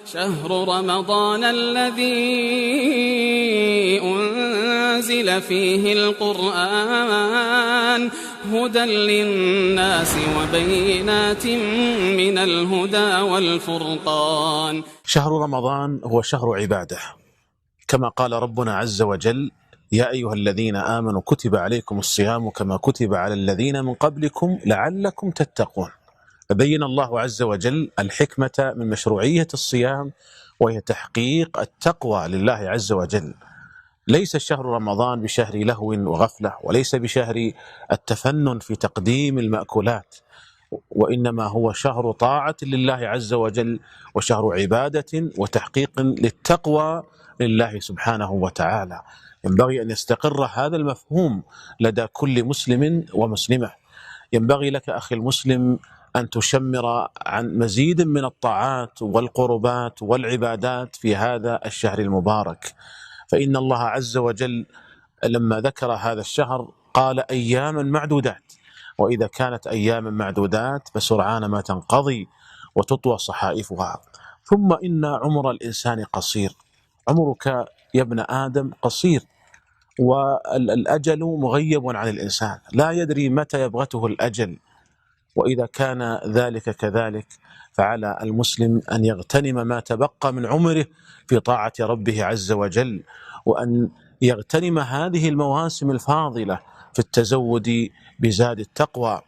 شهر رمضان الذي أنزل فيه القرآن هدى للناس وبينات من الهدى والفرقان. شهر رمضان هو شهر عبادة، كما قال ربنا عز وجل: يا أيها الذين آمنوا كتب عليكم الصيام كما كتب على الذين من قبلكم لعلكم تتقون. فبين الله عز وجل الحكمة من مشروعية الصيام، وهي تحقيق التقوى لله عز وجل. ليس شهر رمضان بشهر لهو وغفلة، وليس بشهر التفنن في تقديم المأكولات، وإنما هو شهر طاعة لله عز وجل، وشهر عبادة وتحقيق للتقوى لله سبحانه وتعالى. ينبغي أن يستقر هذا المفهوم لدى كل مسلم ومسلمة. ينبغي لك أخي المسلم أن تشمر عن مزيد من الطاعات والقربات والعبادات في هذا الشهر المبارك، فإن الله عز وجل لما ذكر هذا الشهر قال أياما معدودات، وإذا كانت أياما معدودات فسرعان ما تنقضي وتطوى صحائفها. ثم إن عمر الإنسان قصير، عمرك يا ابن آدم قصير، والأجل مغيب عن الإنسان، لا يدري متى يبغته الأجل. وإذا كان ذلك كذلك فعلى المسلم أن يغتنم ما تبقى من عمره في طاعة ربه عز وجل، وأن يغتنم هذه المواسم الفاضلة في التزود بزاد التقوى.